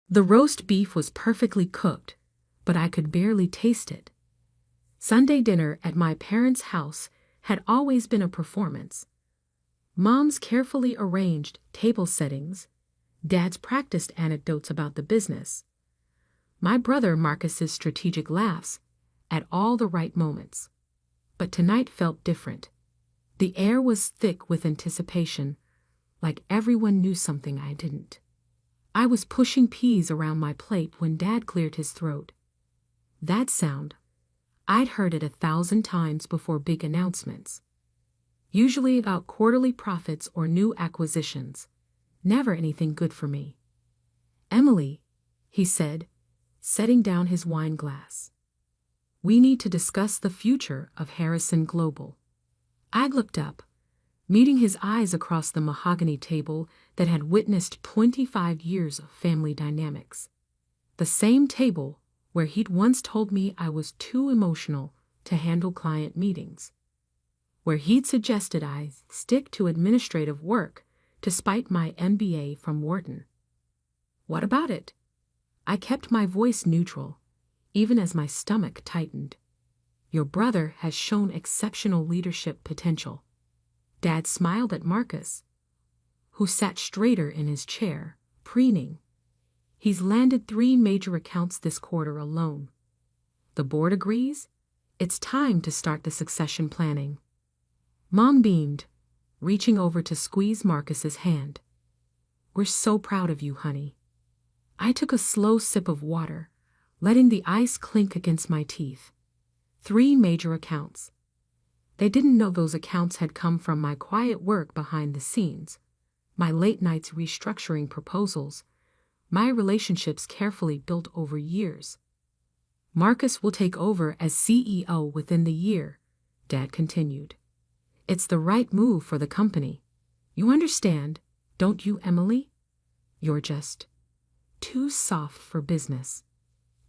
The roast beef was perfectly cooked, but I could barely taste it. Sunday dinner at my parents' house had always been a performance. Mom's carefully arranged table settings, Dad's practiced anecdotes about the business, my brother Marcus's strategic laughs at all the right moments. But tonight felt different. The air was thick with anticipation, like everyone knew something I didn't. I was pushing peas around my plate when Dad cleared his throat. That sound, I'd heard it 1,000 times before big announcements. Usually about quarterly profits or new acquisitions. Never anything good for me. "Emily," he said, setting down his wine glass. "We need to discuss the future of Harrison Global." I looked up, meeting his eyes across the mahogany table that had witnessed 25 years of family dynamics. The same table where he'd once told me I was too emotional to handle client meetings. Where he'd suggested I stick to administrative work despite my MBA from Wharton. "What about it?" I kept my voice neutral, even as my stomach tightened. "Your brother has shown exceptional leadership potential." Dad smiled at Marcus, who sat straighter in his chair, preening. "He's landed 3 major accounts this quarter alone. The board agrees? It's time to start the succession planning." Mom beamed, reaching over to squeeze Marcus's hand. "We're so proud of you, honey." I took a slow sip of water, letting the ice clink against my teeth. 3 major accounts. They didn't know those accounts had come from my quiet work behind the scenes, my late nights restructuring proposals, my relationships carefully built over years. "Marcus will take over as CEO within the year," Dad continued. "It's the right move for the company. You understand, don't you, Emily? You're just too soft for business,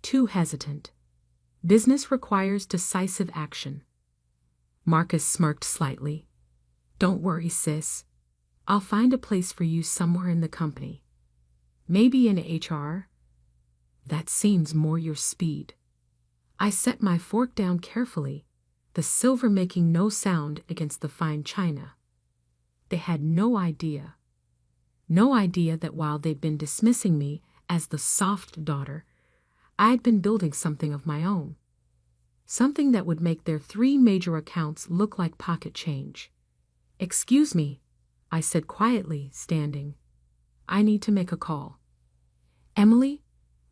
too hesitant. Business requires decisive action." Marcus smirked slightly. "Don't worry, sis. I'll find a place for you somewhere in the company. Maybe in HR. That seems more your speed." I set my fork down carefully, the silver making no sound against the fine china. They had no idea that while they'd been dismissing me as the soft daughter, I'd been building something of my own. Something that would make their 3 major accounts look like pocket change. "Excuse me," I said quietly, standing. "I need to make a call." "Emily?"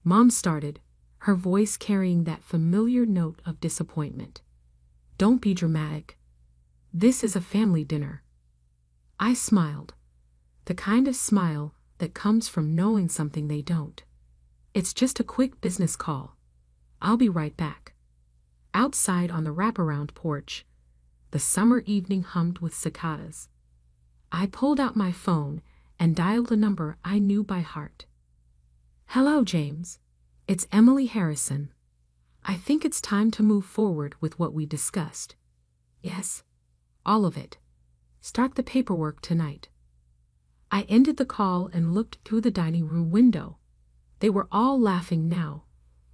Mom started, her voice carrying that familiar note of disappointment. "Don't be dramatic. This is a family dinner." I smiled, the kind of smile that comes from knowing something they don't. "It's just a quick business call. I'll be right back." Outside on the wraparound porch, the summer evening hummed with cicadas. I pulled out my phone and dialed a number I knew by heart. "Hello, James. It's Emily Harrison. I think it's time to move forward with what we discussed." "Yes, all of it. Start the paperwork tonight." I ended the call and looked through the dining room window. They were all laughing now,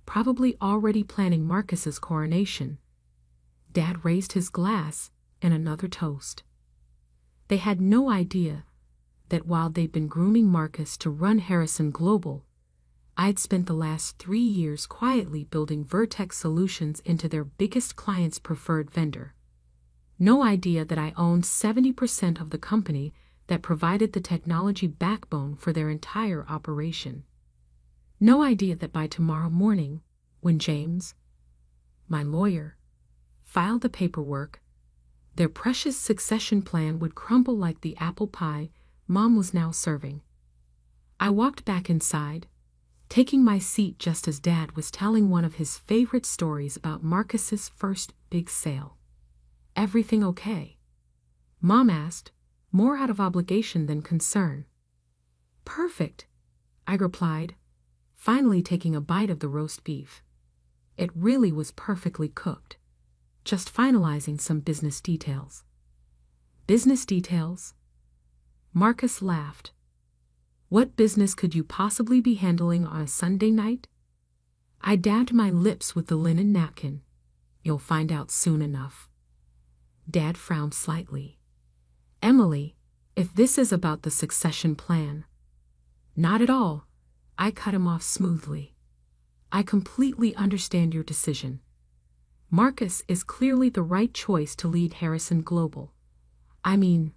probably already planning Marcus's coronation. Dad raised his glass in another toast. They had no idea that while they'd been grooming Marcus to run Harrison Global, I'd spent the last 3 years quietly building Vertex Solutions into their biggest client's preferred vendor. No idea that I owned 70% of the company that provided the technology backbone for their entire operation. No idea that by tomorrow morning, when James, my lawyer, filed the paperwork, their precious succession plan would crumble like the apple pie Mom was now serving. I walked back inside, taking my seat just as Dad was telling one of his favorite stories about Marcus's first big sale. "Everything okay?" Mom asked, more out of obligation than concern. "Perfect," I replied, finally taking a bite of the roast beef. It really was perfectly cooked, just finalizing some business details. "Business details?" Marcus laughed. What business could you possibly be handling on a Sunday night? I dabbed my lips with the linen napkin. You'll find out soon enough. Dad frowned slightly. Emily, if this is about the succession plan. Not at all. I cut him off smoothly. I completely understand your decision. Marcus is clearly the right choice to lead Harrison Global. I mean,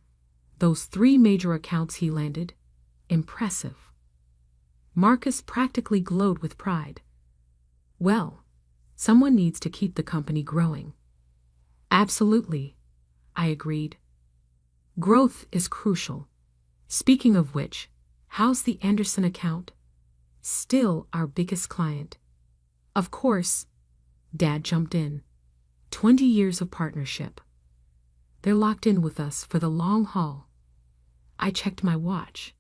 those 3 major accounts he landed. Impressive. Marcus practically glowed with pride. Well, someone needs to keep the company growing. Absolutely, I agreed. Growth is crucial. Speaking of which, how's the Anderson account? Still our biggest client. Of course, Dad jumped in. 20 years of partnership. They're locked in with us for the long haul. I checked my watch.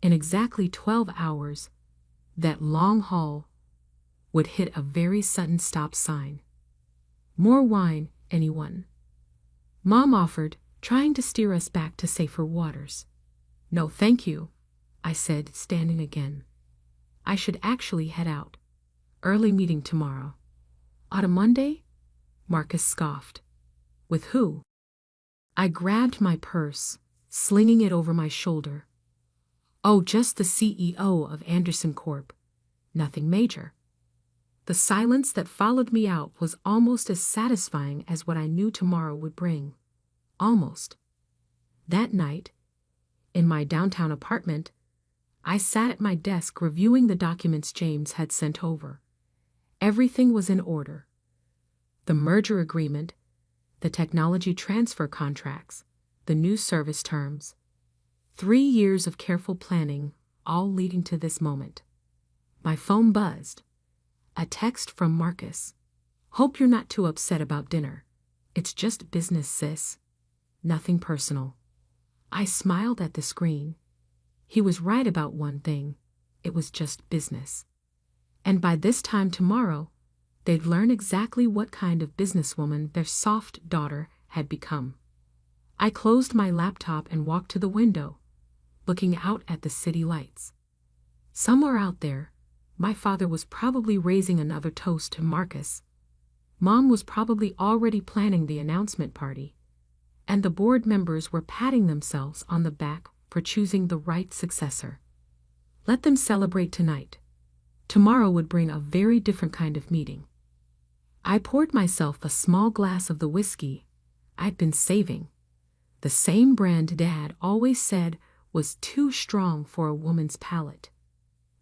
In exactly 12 hours, that long haul would hit a very sudden stop sign. More wine, anyone? Mom offered, trying to steer us back to safer waters. No, thank you, I said, standing again. I should actually head out. Early meeting tomorrow. On a Monday? Marcus scoffed. With who? I grabbed my purse, slinging it over my shoulder. Oh, just the CEO of Anderson Corp. Nothing major. The silence that followed me out was almost as satisfying as what I knew tomorrow would bring. Almost. That night, in my downtown apartment, I sat at my desk reviewing the documents James had sent over. Everything was in order. The merger agreement, the technology transfer contracts, the new service terms. 3 years of careful planning, all leading to this moment. My phone buzzed. A text from Marcus. Hope you're not too upset about dinner. It's just business, sis. Nothing personal. I smiled at the screen. He was right about one thing. It was just business. And by this time tomorrow, they'd learn exactly what kind of businesswoman their soft daughter had become. I closed my laptop and walked to the window, looking out at the city lights. Somewhere out there, my father was probably raising another toast to Marcus. Mom was probably already planning the announcement party, and the board members were patting themselves on the back for choosing the right successor. Let them celebrate tonight. Tomorrow would bring a very different kind of meeting. I poured myself a small glass of the whiskey I'd been saving, the same brand Dad always said was too strong for a woman's palate.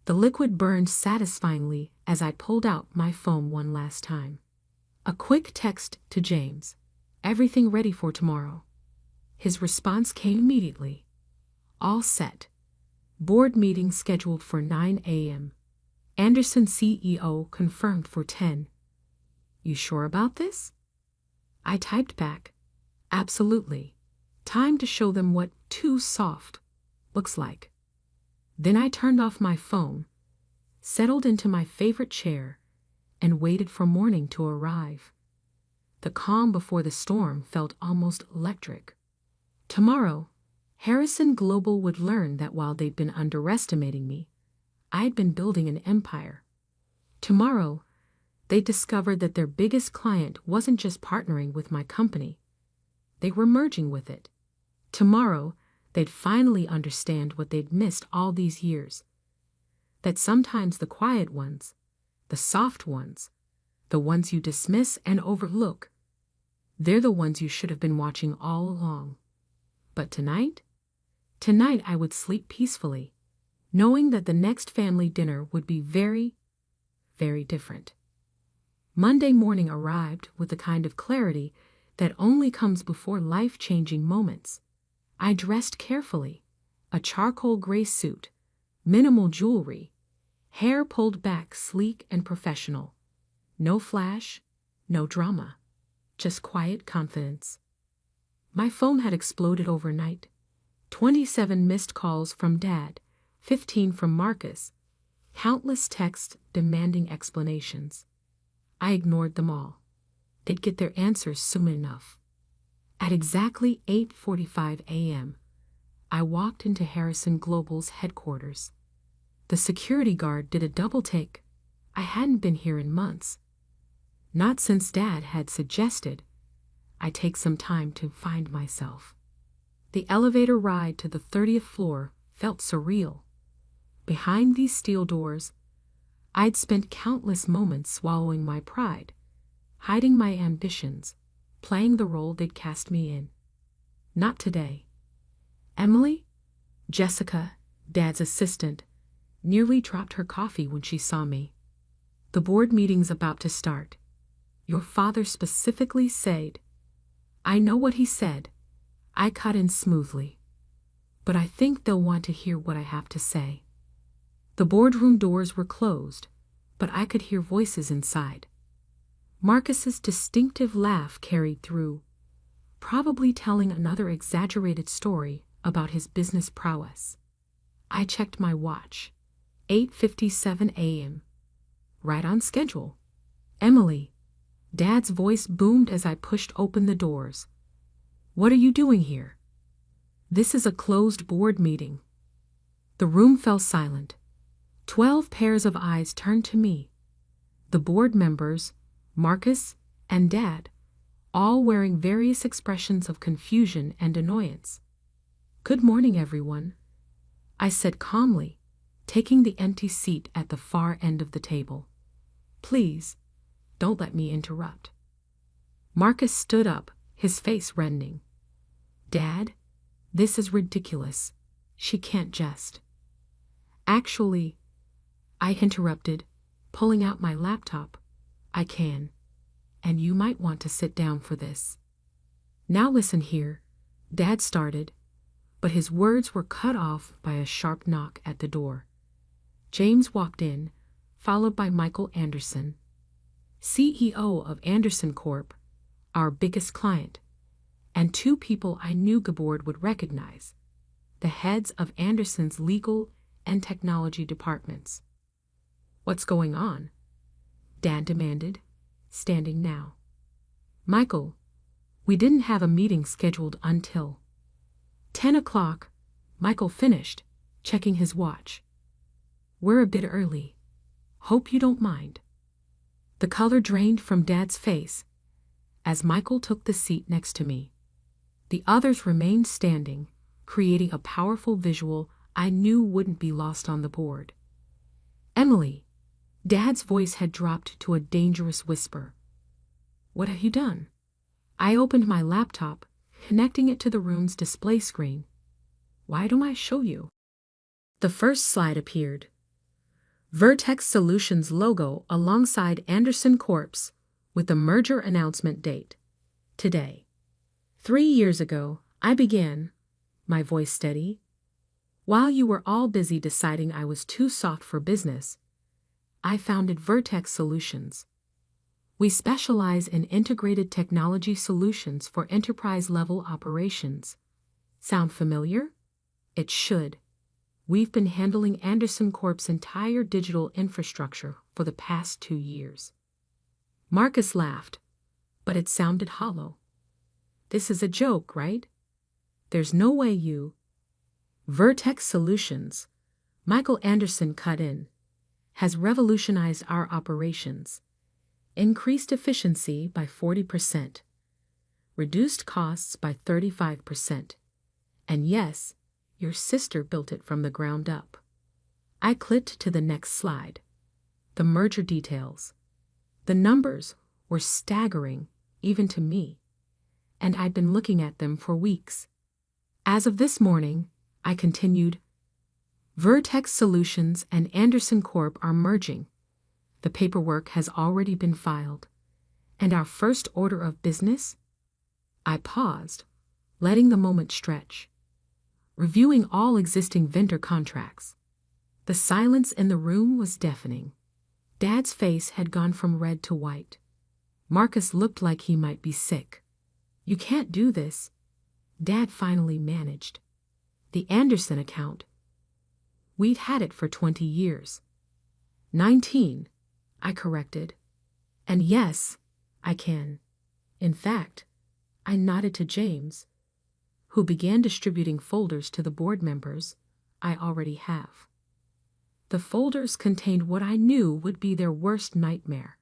The liquid burned satisfyingly as I pulled out my phone one last time. A quick text to James. Everything ready for tomorrow. His response came immediately. All set. Board meeting scheduled for 9 a.m. Anderson CEO confirmed for 10. You sure about this? I typed back. Absolutely. Time to show them what too soft looks like. Then I turned off my phone, settled into my favorite chair, and waited for morning to arrive. The calm before the storm felt almost electric. Tomorrow, Harrison Global would learn that while they'd been underestimating me, I'd been building an empire. Tomorrow, they discovered that their biggest client wasn't just partnering with my company. They were merging with it. Tomorrow, they'd finally understand what they'd missed all these years. That sometimes the quiet ones, the soft ones, the ones you dismiss and overlook, they're the ones you should have been watching all along. But tonight I would sleep peacefully, knowing that the next family dinner would be very, very different. Monday morning arrived with the kind of clarity that only comes before life-changing moments. I dressed carefully, a charcoal gray suit, minimal jewelry, hair pulled back sleek and professional. No flash, no drama, just quiet confidence. My phone had exploded overnight. 27 missed calls from Dad, 15 from Marcus, countless texts demanding explanations. I ignored them all. They'd get their answers soon enough. At exactly 8:45 a.m., I walked into Harrison Global's headquarters. The security guard did a double take. I hadn't been here in months. Not since Dad had suggested I take some time to find myself. The elevator ride to the 30th floor felt surreal. Behind these steel doors, I'd spent countless moments swallowing my pride, hiding my ambitions, playing the role they'd cast me in. Not today. Emily, Jessica, Dad's assistant, nearly dropped her coffee when she saw me. The board meeting's about to start. Your father specifically said. I know what he said. I cut in smoothly. But I think they'll want to hear what I have to say. The boardroom doors were closed, but I could hear voices inside. Marcus's distinctive laugh carried through, probably telling another exaggerated story about his business prowess. I checked my watch. 8:57 a.m. Right on schedule. Emily. Dad's voice boomed as I pushed open the doors. What are you doing here? This is a closed board meeting. The room fell silent. 12 pairs of eyes turned to me. The board members, Marcus and Dad, all wearing various expressions of confusion and annoyance. Good morning, everyone, I said calmly, taking the empty seat at the far end of the table. Please, don't let me interrupt. Marcus stood up, his face reddening. Dad, this is ridiculous. She can't jest. Actually, I interrupted, pulling out my laptop. I can. And you might want to sit down for this. Now listen here, Dad started, but his words were cut off by a sharp knock at the door. James walked in, followed by Michael Anderson, CEO of Anderson Corp., our biggest client, and two people I knew Gabord would recognize, the heads of Anderson's legal and technology departments. What's going on? Dad demanded, standing now. Michael, we didn't have a meeting scheduled until 10 o'clock, Michael finished, checking his watch. We're a bit early. Hope you don't mind. The color drained from Dad's face as Michael took the seat next to me. The others remained standing, creating a powerful visual I knew wouldn't be lost on the board. Emily, Dad's voice had dropped to a dangerous whisper. What have you done? I opened my laptop, connecting it to the room's display screen. Why don't I show you? The first slide appeared. Vertex Solutions logo alongside Anderson Corp.'s with the merger announcement date. Today. 3 years ago, I began, my voice steady. While you were all busy deciding I was too soft for business, I founded Vertex Solutions. We specialize in integrated technology solutions for enterprise-level operations. Sound familiar? It should. We've been handling Anderson Corp.'s entire digital infrastructure for the past 2 years. Marcus laughed, but it sounded hollow. This is a joke, right? There's no way you... Vertex Solutions, Michael Anderson cut in, has revolutionized our operations, increased efficiency by 40%, reduced costs by 35%, and yes, your sister built it from the ground up. I clicked to the next slide. The merger details. The numbers were staggering, even to me, and I'd been looking at them for weeks. As of this morning, I continued, Vertex Solutions and Anderson Corp. Are merging. The paperwork has already been filed. And our first order of business? I paused, letting the moment stretch. Reviewing all existing vendor contracts. The silence in the room was deafening. Dad's face had gone from red to white. Marcus looked like he might be sick. You can't do this, Dad finally managed. The Anderson account. We'd had it for 20 years. 19, I corrected. And yes, I can. In fact, I nodded to James, who began distributing folders to the board members I already have. The folders contained what I knew would be their worst nightmare: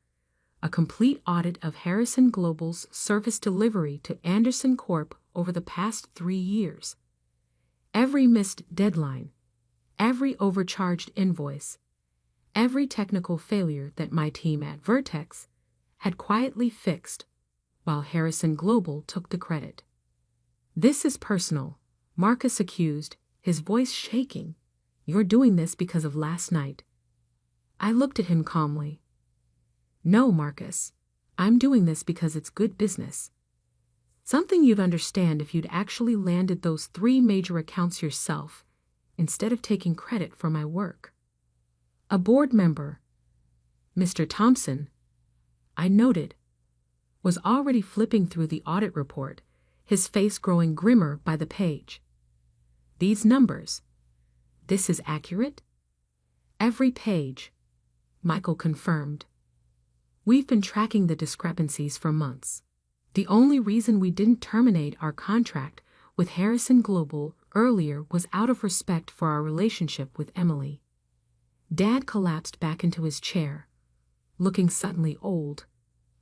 a complete audit of Harrison Global's service delivery to Anderson Corp over the past 3 years. Every missed deadline, every overcharged invoice, every technical failure that my team at Vertex had quietly fixed, while Harrison Global took the credit. "This is personal," Marcus accused, his voice shaking. "You're doing this because of last night." I looked at him calmly. "No, Marcus, I'm doing this because it's good business. Something you'd understand if you'd actually landed those 3 major accounts yourself, instead of taking credit for my work." A board member, Mr. Thompson, I noted, was already flipping through the audit report, his face growing grimmer by the page. "These numbers, this is accurate?" "Every page," Michael confirmed. "We've been tracking the discrepancies for months. The only reason we didn't terminate our contract with Harrison Global earlier was out of respect for our relationship with Emily." Dad collapsed back into his chair, looking suddenly old.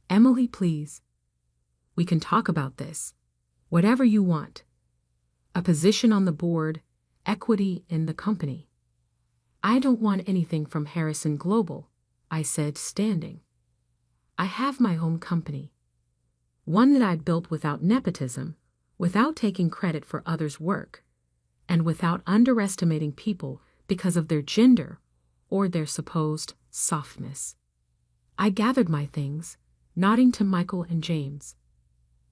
"Emily, please. We can talk about this. Whatever you want. A position on the board, equity in the company." "I don't want anything from Harrison Global," I said, standing. "I have my own company. One that I'd built without nepotism, without taking credit for others' work, and without underestimating people because of their gender or their supposed softness." I gathered my things, nodding to Michael and James.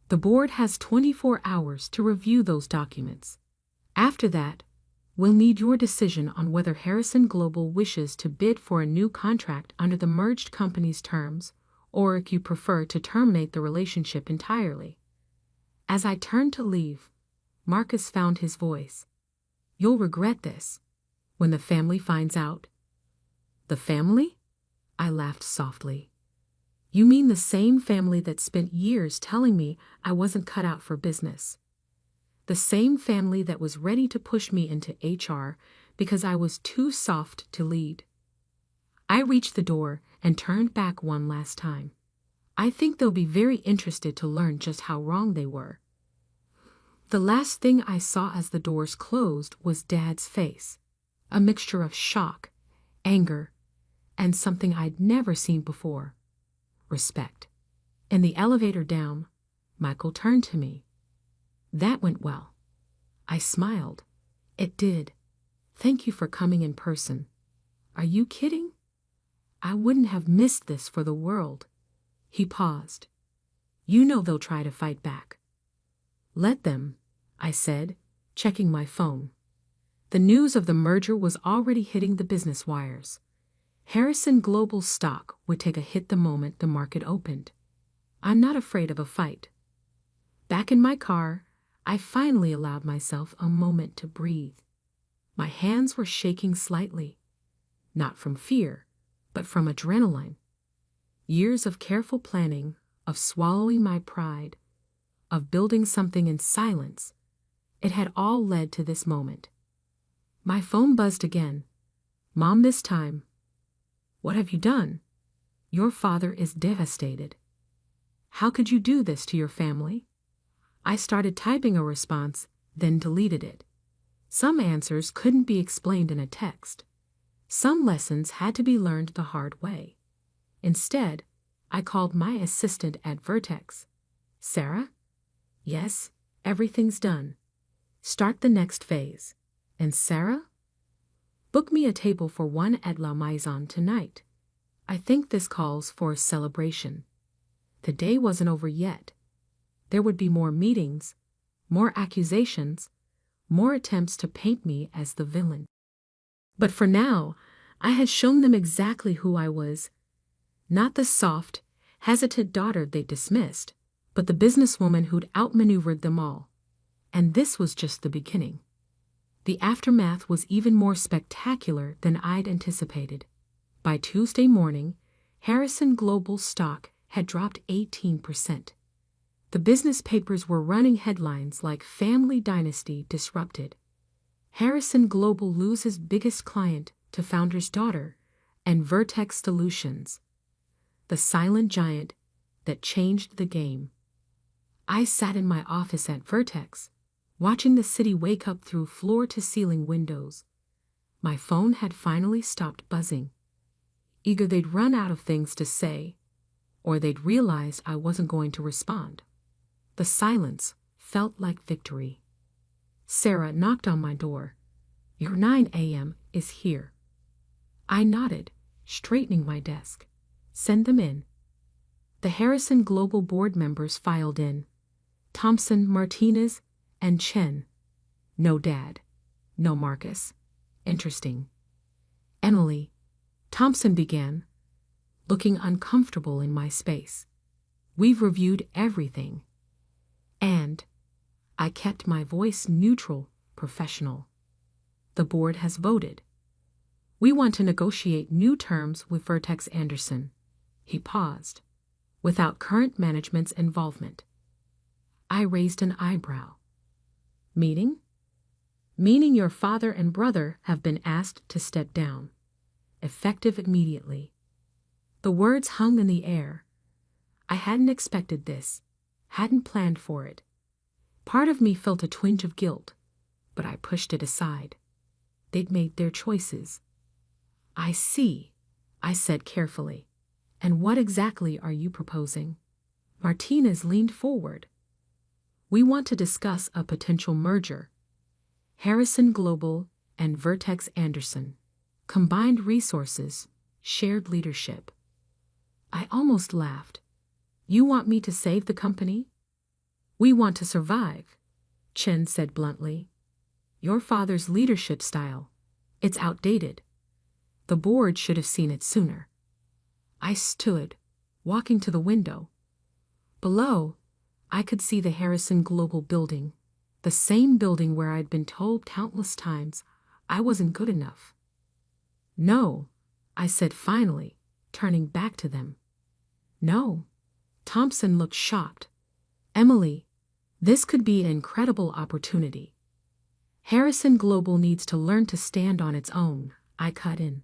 "The board has 24 hours to review those documents. After that, we'll need your decision on whether Harrison Global wishes to bid for a new contract under the merged company's terms, or if you prefer to terminate the relationship entirely." As I turned to leave, Marcus found his voice. "You'll regret this when the family finds out." "The family?" I laughed softly. "You mean the same family that spent years telling me I wasn't cut out for business. The same family that was ready to push me into HR because I was too soft to lead." I reached the door and turned back one last time. I think they'll be very interested to learn just how wrong they were. The last thing I saw as the doors closed was Dad's face, a mixture of shock, anger, and something I'd never seen before: respect. In the elevator down, Michael turned to me. "That went well." I smiled. "It did. Thank you for coming in person." "Are you kidding? I wouldn't have missed this for the world." He paused. "You know they'll try to fight back." "Let them," I said, checking my phone. The news of the merger was already hitting the business wires. Harrison Global stock would take a hit the moment the market opened. I'm not afraid of a fight. Back in my car, I finally allowed myself a moment to breathe. My hands were shaking slightly, not from fear, but from adrenaline. Years of careful planning, of swallowing my pride, of building something in silence, it had all led to this moment. My phone buzzed again. "Mom, this time." "What have you done?" "Your father is devastated." "How could you do this to your family?" I started typing a response, then deleted it. Some answers couldn't be explained in a text. Some lessons had to be learned the hard way. Instead, I called my assistant at Vertex. "Sarah?" "Yes, everything's done. Start the next phase." "And Sarah?" "Book me a table for 1 at La Maison tonight. I think this calls for a celebration." The day wasn't over yet. There would be more meetings, more accusations, more attempts to paint me as the villain. But for now, I had shown them exactly who I was. Not the soft, hesitant daughter they dismissed, but the businesswoman who'd outmaneuvered them all. And this was just the beginning. The aftermath was even more spectacular than I'd anticipated. By Tuesday morning, Harrison Global stock had dropped 18%. The business papers were running headlines like Family Dynasty Disrupted. Harrison Global loses biggest client to founder's daughter, and Vertex Solutions, the silent giant that changed the game. I sat in my office at Vertex, watching the city wake up through floor-to-ceiling windows. My phone had finally stopped buzzing. Either they'd run out of things to say, or they'd realized I wasn't going to respond. The silence felt like victory. Sarah knocked on my door. "Your 9 a.m. is here." I nodded, straightening my desk. "Send them in." The Harrison Global board members filed in. Thompson, Martinez, and Chen. No Dad. No Marcus. Interesting. "Emily," Thompson began, looking uncomfortable in my space. "We've reviewed everything. And I kept my voice neutral, professional. The board has voted. We want to negotiate new terms with Vertex Anderson." He paused, "without current management's involvement." I raised an eyebrow. "Meaning?" "Meaning your father and brother have been asked to step down. Effective immediately." The words hung in the air. I hadn't expected this, hadn't planned for it. Part of me felt a twinge of guilt, but I pushed it aside. They'd made their choices. "I see," I said carefully. "And what exactly are you proposing?" Martinez leaned forward. "We want to discuss a potential merger. Harrison Global and Vertex Anderson. Combined resources, shared leadership." I almost laughed. "You want me to save the company?" "We want to survive," Chen said bluntly. "Your father's leadership style, it's outdated. The board should have seen it sooner." I stood, walking to the window. Below, I could see the Harrison Global building, the same building where I'd been told countless times I wasn't good enough. "No," I said finally, turning back to them. "No." Thompson looked shocked. "Emily, this could be an incredible opportunity. Harrison Global needs to learn to stand on its own," I cut in.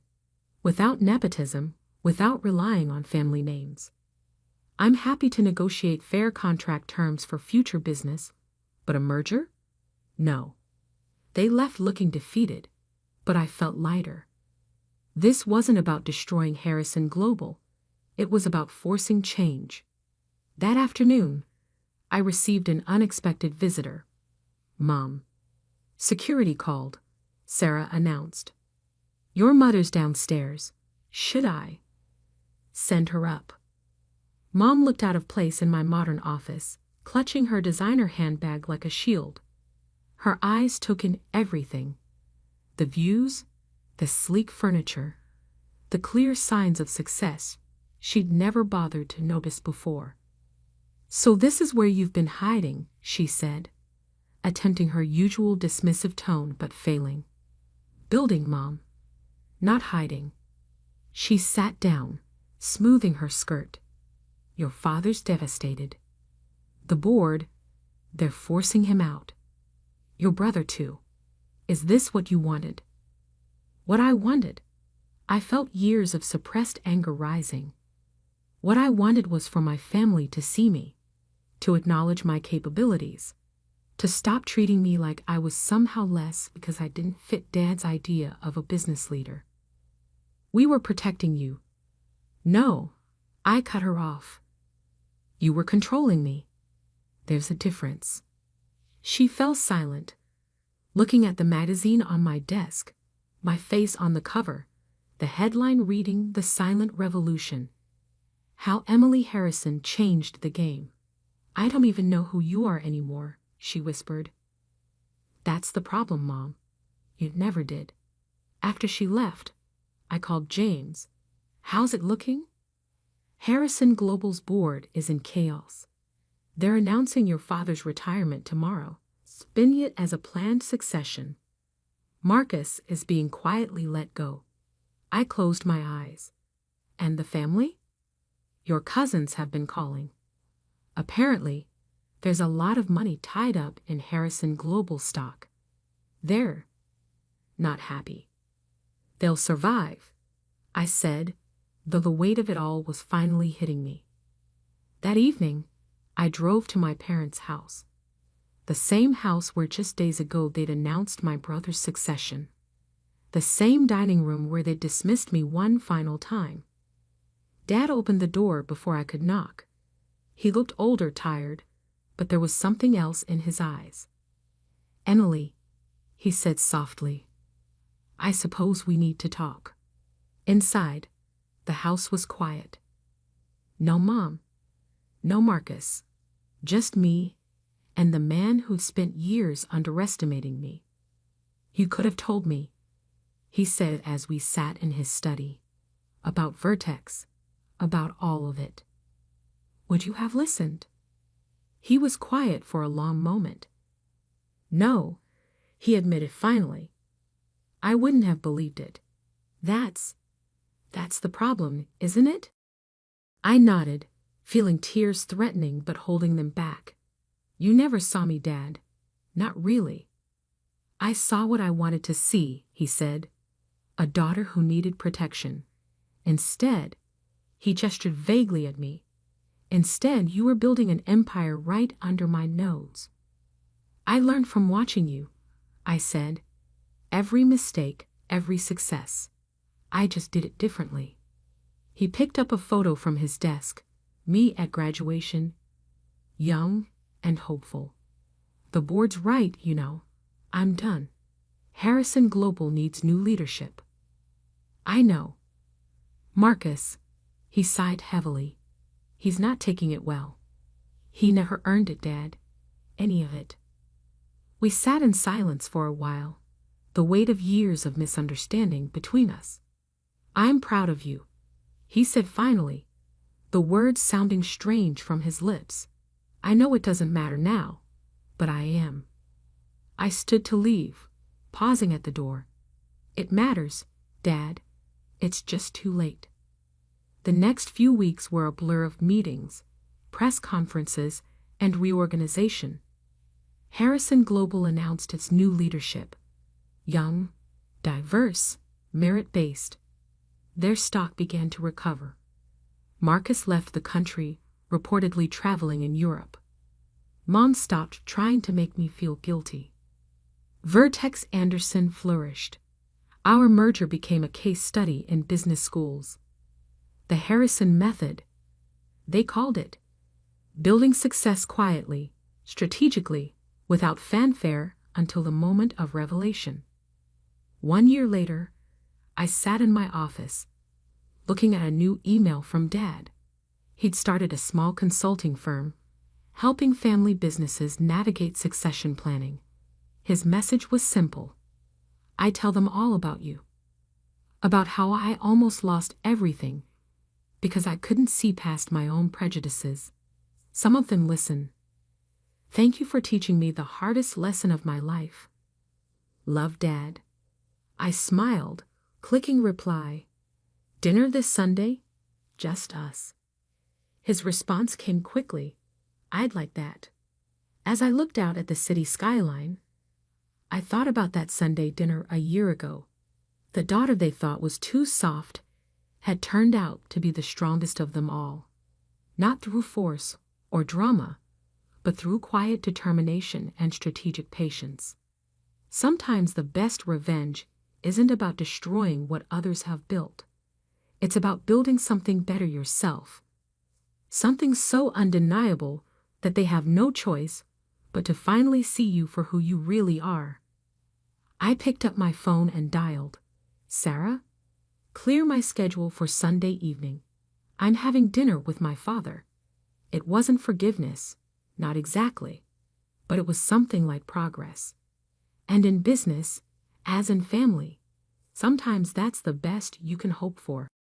"Without nepotism, without relying on family names. I'm happy to negotiate fair contract terms for future business, but a merger? No." They left looking defeated, but I felt lighter. This wasn't about destroying Harrison Global. It was about forcing change. That afternoon, I received an unexpected visitor. "Mom." "Security called," Sarah announced. "Your mother's downstairs. Should I send her up?" Mom looked out of place in my modern office, clutching her designer handbag like a shield. Her eyes took in everything. The views, the sleek furniture, the clear signs of success she'd never bothered to notice before. "So this is where you've been hiding," she said, attempting her usual dismissive tone but failing. "Building, Mom. Not hiding." She sat down, smoothing her skirt. "Your father's devastated. The board, they're forcing him out. Your brother too. Is this what you wanted?" What I wanted? I felt years of suppressed anger rising. What I wanted was for my family to see me, to acknowledge my capabilities, to stop treating me like I was somehow less because I didn't fit Dad's idea of a business leader. "We were protecting you." "No," I cut her off. "You were controlling me. There's a difference." She fell silent, looking at the magazine on my desk, my face on the cover, the headline reading "The Silent Revolution. How Emily Harrison Changed the Game." "I don't even know who you are anymore," she whispered. "That's the problem, Mom. You never did." After she left, I called James. "How's it looking?" "Harrison Global's board is in chaos. They're announcing your father's retirement tomorrow, spinning it as a planned succession. Marcus is being quietly let go." I closed my eyes. "And the family?" "Your cousins have been calling. Apparently, There's a lot of money tied up in Harrison Global stock. They're not happy. They'll survive, I said, though the weight of it all was finally hitting me. That evening, I drove to my parents' house. The same house where just days ago they'd announced my brother's succession. The same dining room where they'd dismissed me one final time. Dad opened the door before I could knock. He looked older, tired, but there was something else in his eyes. "Emily," he said softly, "I suppose we need to talk." Inside, the house was quiet. No Mom, no Marcus, just me and the man who'd spent years underestimating me. "You could have told me," he said as we sat in his study, "about Vertex, about all of it. Would you have listened?" He was quiet for a long moment. "No," he admitted finally. "I wouldn't have believed it. That's the problem, isn't it?" I nodded, feeling tears threatening but holding them back. "You never saw me, Dad. Not really." "I saw what I wanted to see," he said. "A daughter who needed protection. Instead," he gestured vaguely at me, "instead you were building an empire right under my nose." "I learned from watching you," I said. "Every mistake, every success. I just did it differently." He picked up a photo from his desk, me at graduation, young and hopeful. "The board's right, you know. I'm done. Harrison Global needs new leadership." "I know. Marcus," he sighed heavily. "He's not taking it well. He never earned it, Dad. Any of it." We sat in silence for a while, the weight of years of misunderstanding between us. "I'm proud of you," he said finally, the words sounding strange from his lips. "I know it doesn't matter now, but I am." I stood to leave, pausing at the door. "It matters, Dad. It's just too late." The next few weeks were a blur of meetings, press conferences, and reorganization. Harrison Global announced its new leadership. Young, diverse, merit-based. Their stock began to recover. Marcus left the country, reportedly traveling in Europe. Mom stopped trying to make me feel guilty. Vertex Anderson flourished. Our merger became a case study in business schools. The Harrison method, they called it. Building success quietly, strategically, without fanfare until the moment of revelation. 1 year later, I sat in my office, looking at a new email from Dad. He'd started a small consulting firm, helping family businesses navigate succession planning. His message was simple. "I tell them all about you. About how I almost lost everything because I couldn't see past my own prejudices. Some of them listen. Thank you for teaching me the hardest lesson of my life. Love, Dad." I smiled, clicking reply. "Dinner this Sunday? Just us." His response came quickly. "I'd like that." As I looked out at the city skyline, I thought about that Sunday dinner a year ago. The daughter they thought was too soft had turned out to be the strongest of them all. Not through force or drama, but through quiet determination and strategic patience. Sometimes the best revenge isn't about destroying what others have built. It's about building something better yourself. Something so undeniable that they have no choice but to finally see you for who you really are. I picked up my phone and dialed. "Sarah? Clear my schedule for Sunday evening. I'm having dinner with my father." It wasn't forgiveness, not exactly, but it was something like progress. And in business, as in family, sometimes that's the best you can hope for.